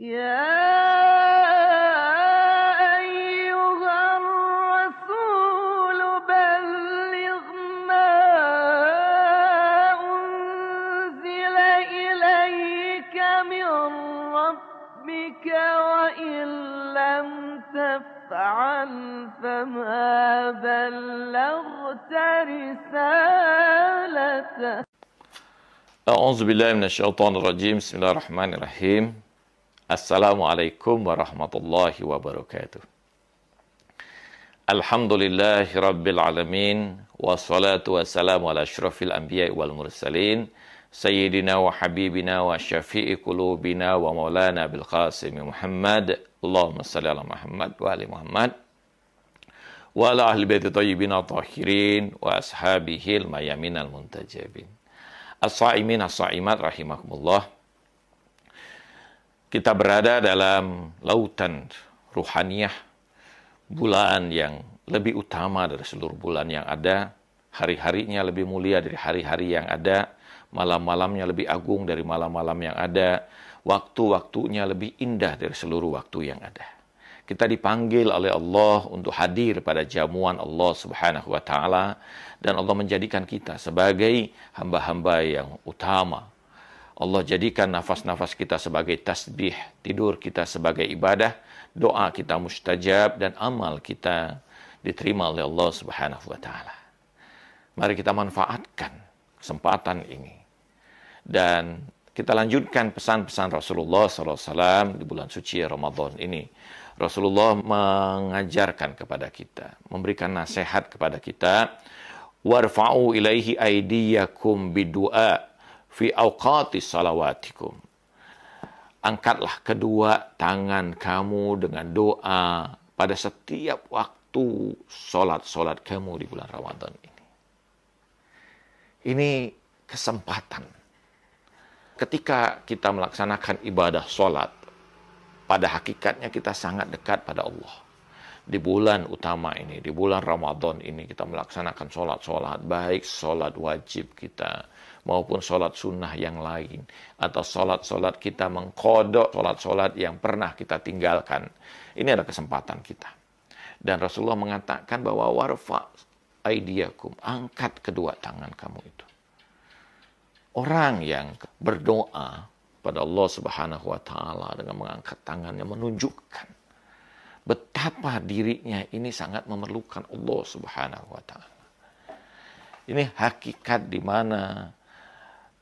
يا أيها الرسول بلغ ما أنزل إليك من ربك وإن لم تفعل فما بلغت رسالته. A'udzu billahi minasyaitonir rajim. Bismillahirrahmanirrahim. Assalamualaikum warahmatullahi wabarakatuh. Alhamdulillahi rabbil alamin, wassalatu wassalamu ala asyrafil anbiya'i wal mursalin, sayyidina wa habibina wa syafi'i qulubina wa maulana bil qasim Muhammad. Allahumma shalli ala Muhammad wa ali Muhammad wa ala ahli baiti thayyibin tahirin wa ashabihil mayaminal muntajabin. As-sa'imin as-sa'imat rahimakumullah. Kita berada dalam lautan ruhaniyah, bulan yang lebih utama dari seluruh bulan yang ada, hari-harinya lebih mulia dari hari-hari yang ada, malam-malamnya lebih agung dari malam-malam yang ada, waktu-waktunya lebih indah dari seluruh waktu yang ada. Kita dipanggil oleh Allah untuk hadir pada jamuan Allah Subhanahu wa taala, dan Allah menjadikan kita sebagai hamba-hamba yang utama. Allah jadikan nafas-nafas kita sebagai tasbih, tidur kita sebagai ibadah, doa kita mustajab, dan amal kita diterima oleh Allah Subhanahu wa taala. Mari kita manfaatkan kesempatan ini. Dan kita lanjutkan pesan-pesan Rasulullah SAW di bulan suci Ramadan ini. Rasulullah mengajarkan kepada kita, memberikan nasihat kepada kita, warfa'u ilaihi aydiyakum bidu'a fi awqatis salawatikum. Angkatlah kedua tangan kamu dengan doa pada setiap waktu solat-solat kamu di bulan Ramadan ini. Ini kesempatan. Ketika kita melaksanakan ibadah solat, pada hakikatnya kita sangat dekat pada Allah. Di bulan utama ini, di bulan Ramadan ini, kita melaksanakan solat-solat, baik solat wajib kita, maupun solat sunnah yang lain, atau solat-solat kita mengkodok solat-solat yang pernah kita tinggalkan. Ini adalah kesempatan kita. Dan Rasulullah mengatakan bahwa warfa aidiyakum, angkat kedua tangan kamu itu. Orang yang berdoa pada Allah Subhanahu wa taala dengan mengangkat tangannya menunjukkan betapa dirinya ini sangat memerlukan Allah Subhanahu wa taala. Ini hakikat di mana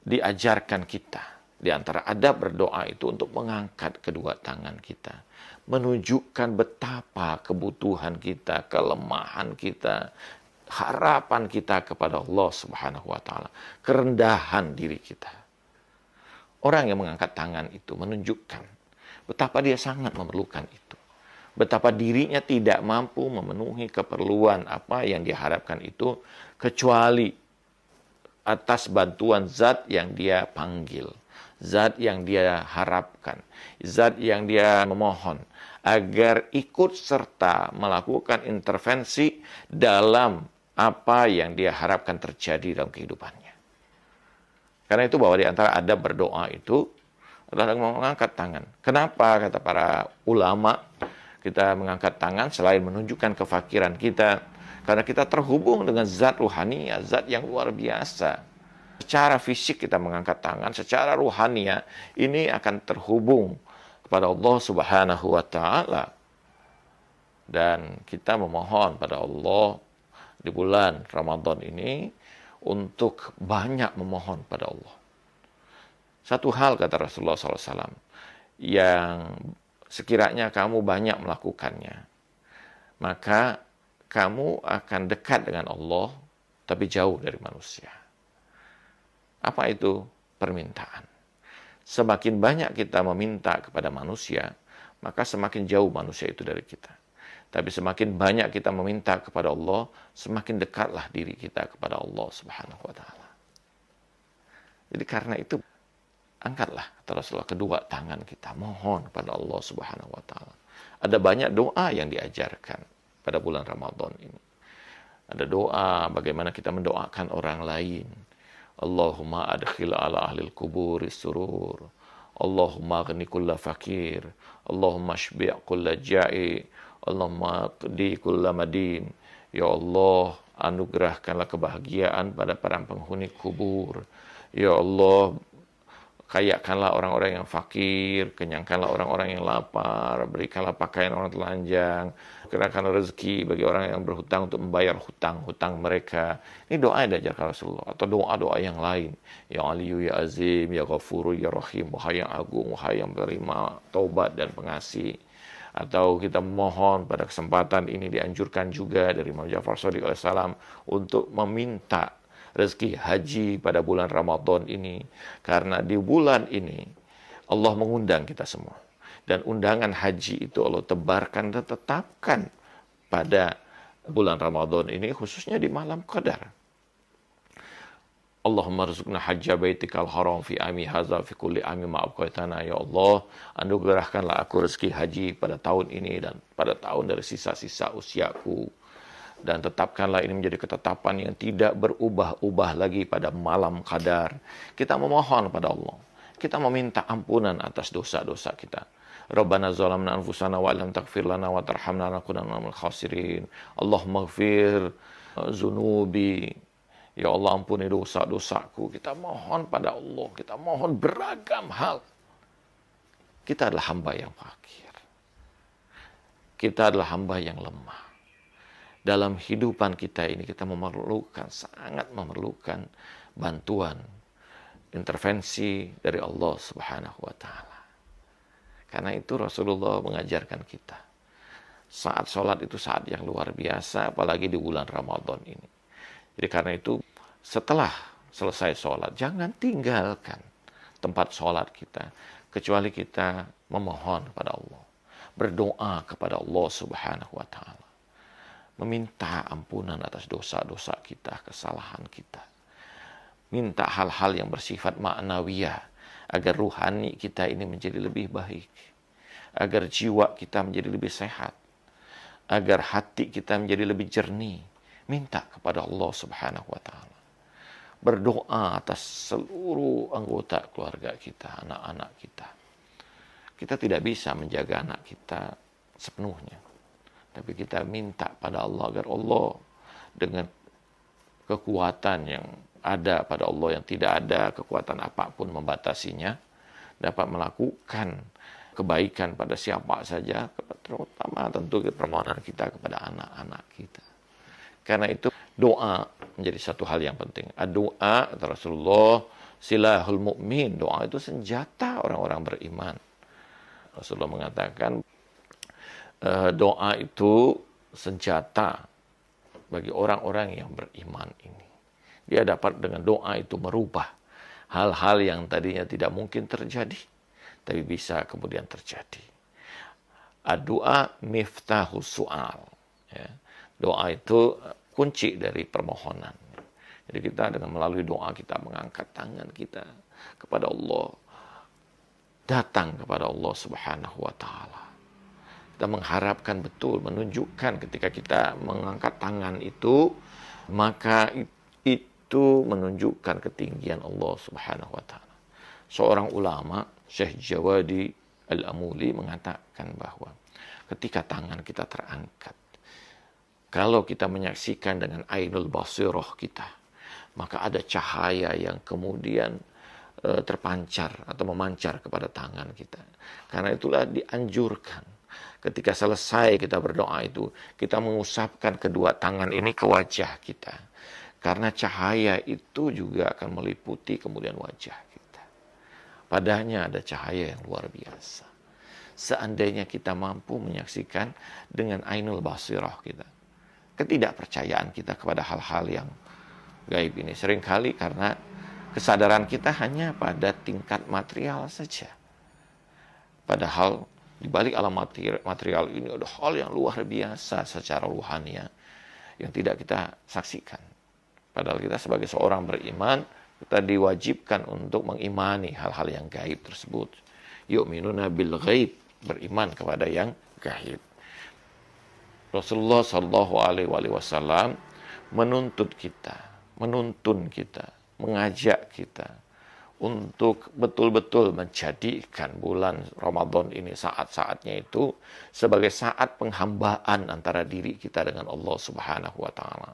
diajarkan kita di antara adab berdoa itu untuk mengangkat kedua tangan kita, menunjukkan betapa kebutuhan kita, kelemahan kita, harapan kita kepada Allah Subhanahu wa taala, kerendahan diri kita. Orang yang mengangkat tangan itu menunjukkan betapa dia sangat memerlukan itu. Betapa dirinya tidak mampu memenuhi keperluan apa yang diharapkan itu kecuali atas bantuan zat yang dia panggil, zat yang dia harapkan, zat yang dia memohon agar ikut serta melakukan intervensi dalam apa yang dia harapkan terjadi dalam kehidupannya. Karena itu bahwa di antara adab berdoa itu adalah mengangkat tangan. Kenapa kata para ulama kita mengangkat tangan selain menunjukkan kefakiran kita? Karena kita terhubung dengan zat ruhania, zat yang luar biasa. Secara fisik kita mengangkat tangan, secara ruhania ini akan terhubung kepada Allah Subhanahu wa taala. Dan kita memohon pada Allah di bulan Ramadan ini untuk banyak memohon pada Allah. Satu hal kata Rasulullah SAW, yang sekiranya kamu banyak melakukannya, maka kamu akan dekat dengan Allah, tapi jauh dari manusia. Apa itu? Permintaan. Semakin banyak kita meminta kepada manusia, maka semakin jauh manusia itu dari kita. Tapi semakin banyak kita meminta kepada Allah, semakin dekatlah diri kita kepada Allah Subhanahu wa taala. Jadi karena itu, angkatlah kata Rasulullah kedua tangan kita, mohon kepada Allah Subhanahu wa taala. Ada banyak doa yang diajarkan pada bulan Ramadan ini. Ada doa bagaimana kita mendoakan orang lain. Allahumma adkhil ala ahlil kuburis surur. Allahumma aghni kulla fakir, Allahumma shbi' kulla ja'i, Allahumma qdi kulla madin. Ya Allah, anugerahkanlah kebahagiaan pada para penghuni kubur. Ya Allah, kayakanlah orang-orang yang fakir, kenyangkanlah orang-orang yang lapar, berikanlah pakaian orang telanjang, kerahkanlah rezeki bagi orang yang berhutang untuk membayar hutang-hutang mereka. Ini doa yang diajarkan Rasulullah, atau doa-doa yang lain. Ya Aliyu, Ya Azim, Ya Ghafuru, Ya Rahim, Wahai yang agung, Wahai yang menerima taubat dan pengasih. Atau kita mohon pada kesempatan ini dianjurkan juga dari Imam Ja'far Shadiq alaihissalam untuk meminta rezeki haji pada bulan Ramadan ini. Karena di bulan ini Allah mengundang kita semua. Dan undangan haji itu Allah tebarkan dan tetapkan pada bulan Ramadan ini, khususnya di malam Qadar. Allahumma rizukna hajja baitikal haram fi ami haza fi kulli ami ma'abqaitana. Ya Allah, anugerahkanlah aku rezeki haji pada tahun ini dan pada tahun dari sisa-sisa usiaku. Dan tetapkanlah ini menjadi ketetapan yang tidak berubah-ubah lagi pada malam Qadar. Kita memohon pada Allah. Kita meminta ampunan atas dosa-dosa kita. Rabbana zalamna anfusana wa lam taghfir lana wa tarhamna lanakunanna minal khasirin. Allahumma ighfir zunubi. Ya Allah, ampuni dosa-dosaku. Kita mohon pada Allah. Kita mohon beragam hal. Kita adalah hamba yang fakir. Kita adalah hamba yang lemah. Dalam hidupan kita ini kita sangat memerlukan bantuan, intervensi dari Allah Subhanahu wa Ta'ala. Karena itu Rasulullah mengajarkan kita, saat sholat itu saat yang luar biasa, apalagi di bulan Ramadan ini. Jadi karena itu setelah selesai sholat, jangan tinggalkan tempat sholat kita, kecuali kita memohon kepada Allah, berdoa kepada Allah Subhanahu wa Ta'ala, meminta ampunan atas dosa-dosa kita, kesalahan kita. Minta hal-hal yang bersifat ma'nawiyah, agar ruhani kita ini menjadi lebih baik, agar jiwa kita menjadi lebih sehat, agar hati kita menjadi lebih jernih. Minta kepada Allah Subhanahu wa Ta'ala. Berdoa atas seluruh anggota keluarga kita, anak-anak kita. Kita tidak bisa menjaga anak kita sepenuhnya, tapi kita minta pada Allah agar Allah dengan kekuatan yang ada pada Allah, yang tidak ada kekuatan apapun membatasinya, dapat melakukan kebaikan pada siapa saja, terutama tentu permohonan kita kepada anak-anak kita. Karena itu doa menjadi satu hal yang penting. Doa, kata Rasulullah, silahul mu'min. Doa itu senjata orang-orang beriman. Rasulullah mengatakan, doa itu senjata bagi orang-orang yang beriman ini. Dia dapat dengan doa itu merubah hal-hal yang tadinya tidak mungkin terjadi, tapi bisa kemudian terjadi. Doa miftahus su'al. Ya. Doa itu kunci dari permohonan. Jadi kita dengan melalui doa kita mengangkat tangan kita kepada Allah, datang kepada Allah Subhanahu wa Ta'ala. Kita mengharapkan betul, menunjukkan ketika kita mengangkat tangan itu, maka itu menunjukkan ketinggian Allah Subhanahu wa Ta'ala. Seorang ulama, Syekh Jawadi Al-Amuli, mengatakan bahwa ketika tangan kita terangkat, kalau kita menyaksikan dengan ainul basirah kita, maka ada cahaya yang kemudian terpancar atau memancar kepada tangan kita. Karena itulah dianjurkan ketika selesai kita berdoa itu, kita mengusapkan kedua tangan ini ke wajah kita. Karena cahaya itu juga akan meliputi kemudian wajah kita. Padanya ada cahaya yang luar biasa. Seandainya kita mampu menyaksikan dengan ainul basirah kita, ketidakpercayaan kita kepada hal-hal yang gaib ini seringkali karena kesadaran kita hanya pada tingkat material saja. Padahal di balik alam material ini ada hal yang luar biasa secara ruhania yang tidak kita saksikan. Padahal kita sebagai seorang beriman, kita diwajibkan untuk mengimani hal-hal yang gaib tersebut. Yu'minuna bil ghaib, beriman kepada yang gaib. Rasulullah Shallallahu Alaihi Wasallam menuntun kita, mengajak kita untuk betul-betul menjadikan bulan Ramadan ini, saat-saatnya itu sebagai saat penghambaan antara diri kita dengan Allah Subhanahu wa taala.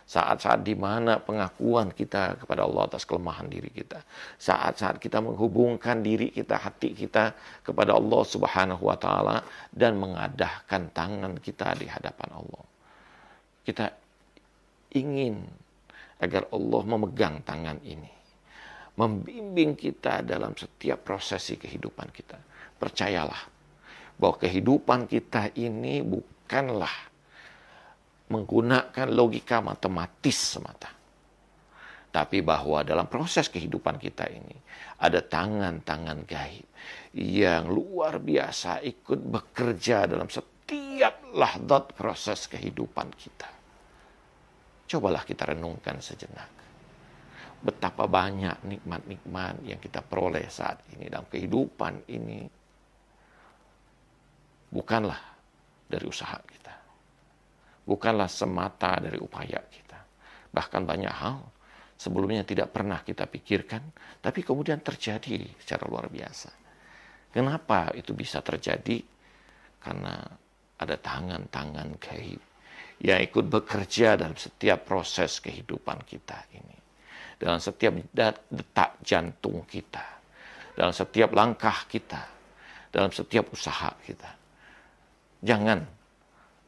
Saat-saat di mana pengakuan kita kepada Allah atas kelemahan diri kita. Saat-saat kita menghubungkan diri kita, hati kita kepada Allah Subhanahu wa taala dan mengadahkan tangan kita di hadapan Allah. Kita ingin agar Allah memegang tangan ini, membimbing kita dalam setiap prosesi kehidupan kita. Percayalah bahwa kehidupan kita ini bukanlah menggunakan logika matematis semata, tapi bahwa dalam proses kehidupan kita ini ada tangan-tangan gaib yang luar biasa ikut bekerja dalam setiap lahdat proses kehidupan kita. Cobalah kita renungkan sejenak. Betapa banyak nikmat-nikmat yang kita peroleh saat ini dalam kehidupan ini. Bukanlah dari usaha kita. Bukanlah semata dari upaya kita. Bahkan banyak hal sebelumnya tidak pernah kita pikirkan, tapi kemudian terjadi secara luar biasa. Kenapa itu bisa terjadi? Karena ada tangan-tangan gaib yang ikut bekerja dalam setiap proses kehidupan kita ini. Dalam setiap detak jantung kita. Dalam setiap langkah kita. Dalam setiap usaha kita. Jangan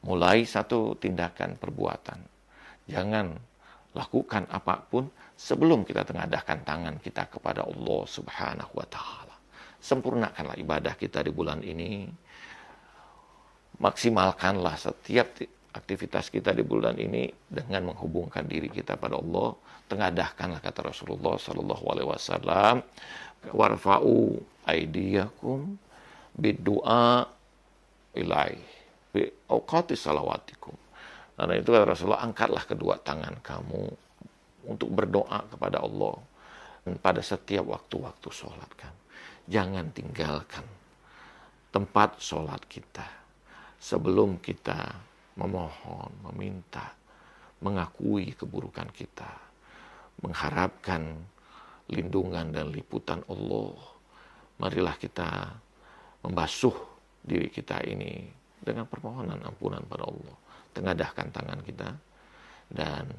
mulai satu tindakan perbuatan. Jangan lakukan apapun sebelum kita tengadahkan tangan kita kepada Allah Subhanahu wa taala. Sempurnakanlah ibadah kita di bulan ini. Maksimalkanlah setiap aktivitas kita di bulan ini dengan menghubungkan diri kita pada Allah. Tengadahkanlah kata Rasulullah sallallahu alaihi wasallam, warfa'u aydiyakum bid-du'a ilaihi bi awqati salawatikum. Karena itu kata Rasulullah, angkatlah kedua tangan kamu untuk berdoa kepada Allah pada setiap waktu-waktu sholat kan. Jangan tinggalkan tempat sholat kita sebelum kita memohon, meminta, mengakui keburukan kita, mengharapkan lindungan dan liputan Allah. Marilah kita membasuh diri kita ini dengan permohonan ampunan pada Allah. Tengadahkan tangan kita dan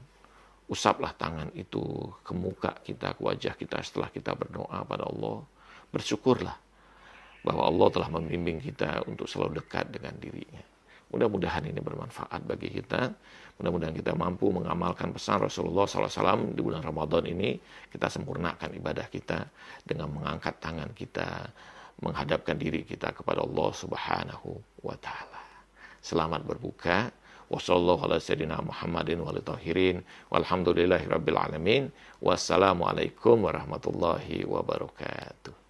usaplah tangan itu ke muka kita, ke wajah kita setelah kita berdoa pada Allah. Bersyukurlah bahwa Allah telah membimbing kita untuk selalu dekat dengan dirinya. Mudah-mudahan ini bermanfaat bagi kita. Mudah-mudahan kita mampu mengamalkan pesan Rasulullah SAW di bulan Ramadan ini. Kita sempurnakan ibadah kita dengan mengangkat tangan kita, menghadapkan diri kita kepada Allah Subhanahu wa taala. Selamat berbuka. Wassallallahu ala sayyidina Muhammadin wa alihi tahirin. Walhamdulillahi rabbil alamin. Wassalamualaikum warahmatullahi wabarakatuh.